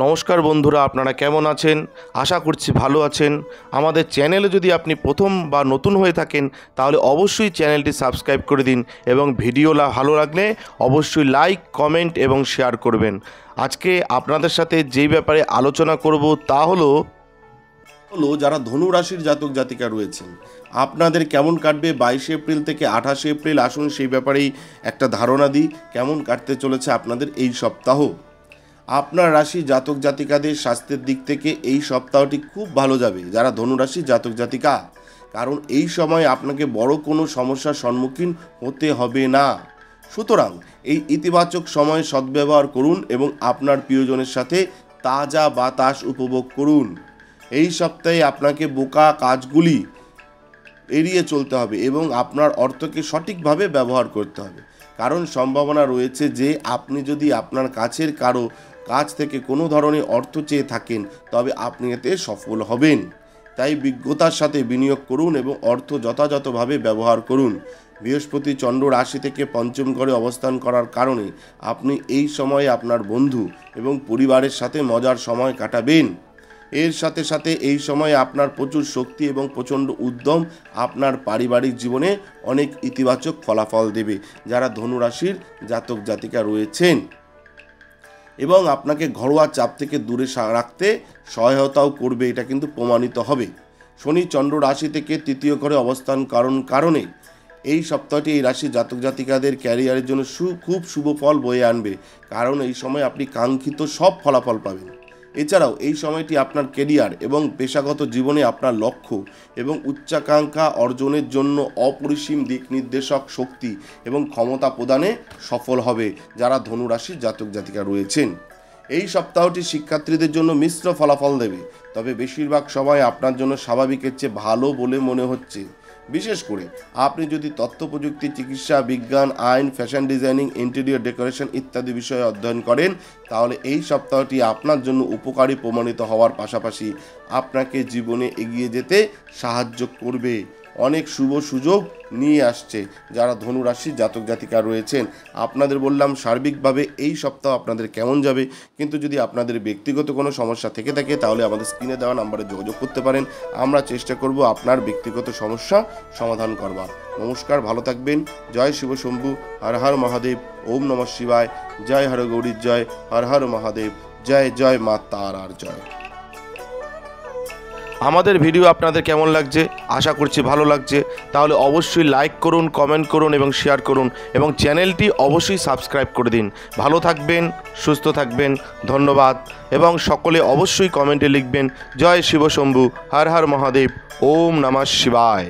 নমস্কার বন্ধুরা, আপনারা কেমন আছেন? আশা করছি ভালো আছেন। আমাদের চ্যানেলে যদি আপনি প্রথম বা নতুন হয়ে থাকেন তাহলে অবশ্যই চ্যানেলটি সাবস্ক্রাইব করে দিন এবং ভিডিও ভালো লাগলে অবশ্যই লাইক, কমেন্ট এবং শেয়ার করবেন। আজকে আপনাদের সাথে যেই ব্যাপারে আলোচনা করব তা হলো যারা ধনু রাশির জাতক জাতিকা রয়েছেন আপনাদের কেমন কাটবে 22 এপ্রিল থেকে 28 এপ্রিল। আসুন সেই ব্যাপারেই একটা ধারণা দিই কেমন কাটতে চলেছে আপনাদের এই সপ্তাহ। আপনার রাশি জাতক জাতিকাদের স্বাস্থ্যের দিক থেকে এই সপ্তাহটি খুব ভালো যাবে যারা ধনুরাশি জাতক জাতিকা, কারণ এই সময় আপনাকে বড় কোনো সমস্যার সম্মুখীন হতে হবে না। সুতরাং এই ইতিবাচক সময়ে সদ্ব্যবহার করুন এবং আপনার প্রিয়জনের সাথে তাজা বাতাস উপভোগ করুন। এই সপ্তাহে আপনাকে বোকা কাজগুলি এড়িয়ে চলতে হবে এবং আপনার অর্থকে সঠিকভাবে ব্যবহার করতে হবে, কারণ সম্ভাবনা রয়েছে যে আপনি যদি আপনার কাছের কারো কাছ থেকে কোনো ধরনের অর্থ চেয়ে থাকেন তবে আপনি এতে সফল হবেন। তাই বিজ্ঞতার সাথে বিনিয়োগ করুন এবং অর্থ যথাযথভাবে ব্যবহার করুন। বৃহস্পতি চন্দ্র রাশি থেকে পঞ্চম ঘরে অবস্থান করার কারণে আপনি এই সময়ে আপনার বন্ধু এবং পরিবারের সাথে মজার সময় কাটাবেন। এর সাথে সাথে এই সময় আপনার প্রচুর শক্তি এবং প্রচণ্ড উদ্যম আপনার পারিবারিক জীবনে অনেক ইতিবাচক ফলাফল দেবে যারা ধনুরাশির জাতক জাতিকা রয়েছেন, এবং আপনাকে ঘরোয়া চাপ থেকে দূরে রাখতে সহায়তাও করবে, এটা কিন্তু প্রমাণিত হবে। শনি চন্দ্র রাশি থেকে তৃতীয় ঘরে অবস্থান কারণে এই সপ্তাহটি এই রাশির জাতক জাতিকাদের ক্যারিয়ারের জন্য খুব শুভ ফল বয়ে আনবে, কারণ এই সময় আপনি কাঙ্ক্ষিত সব ফলাফল পাবেন। এছাড়াও এই সময়টি আপনার ক্যারিয়ার এবং পেশাগত জীবনে আপনার লক্ষ্য এবং উচ্চাকাঙ্ক্ষা অর্জনের জন্য অপরিসীম দিক নির্দেশক শক্তি এবং ক্ষমতা প্রদানে সফল হবে যারা ধনুরাশির জাতক জাতিকা রয়েছেন। এই সপ্তাহটি শিক্ষার্থীদের জন্য মিশ্র ফলাফল দেবে, তবে বেশিরভাগ সময় আপনার জন্য স্বাভাবিকের চেয়ে ভালো বলে মনে হচ্ছে। বিশেষ করে আপনি যদি তথ্য প্রযুক্তি, চিকিৎসা, বিজ্ঞান, আইন, ফ্যাশন ডিজাইনিং, ইন্টেরিয়র ডেকোরেশন ইত্যাদি বিষয়ে অধ্যয়ন করেন তাহলে এই সপ্তাহটি আপনার জন্য উপকারী প্রমাণিত হওয়ার পাশাপাশি আপনাকে জীবনে এগিয়ে যেতে সাহায্য করবে। অনেক শুভ সুযোগ নিয়ে আসছে যারা ধনুরাশির জাতক জাতিকা রয়েছেন। আপনাদের বললাম সার্বিকভাবে এই সপ্তাহ আপনাদের কেমন যাবে, কিন্তু যদি আপনাদের ব্যক্তিগত কোনো সমস্যা থেকে থাকে তাহলে আমাদের স্ক্রিনে দেওয়া নাম্বারে যোগাযোগ করতে পারেন। আমরা চেষ্টা করব আপনার ব্যক্তিগত সমস্যা সমাধান করবার। নমস্কার, ভালো থাকবেন। জয় শিব শম্ভু, হর হর মহাদেব, ওম নমঃ শিবায়, জয় হর গৌরীর জয়, হর হর মহাদেব, জয় জয় মা তারার জয়। আমাদের ভিডিও আপনাদের কেমন লাগছে? আশা করছি ভালো লাগছে। তাহলে অবশ্যই লাইক করুন, কমেন্ট করুন এবং শেয়ার করুন এবং চ্যানেলটি অবশ্যই সাবস্ক্রাইব করে দিন। ভালো থাকবেন, সুস্থ থাকবেন, ধন্যবাদ। এবং সকলে অবশ্যই কমেন্টে লিখবেন জয় শিব শম্ভু, হর হর মহাদেব, ওম নমঃ শিবায়।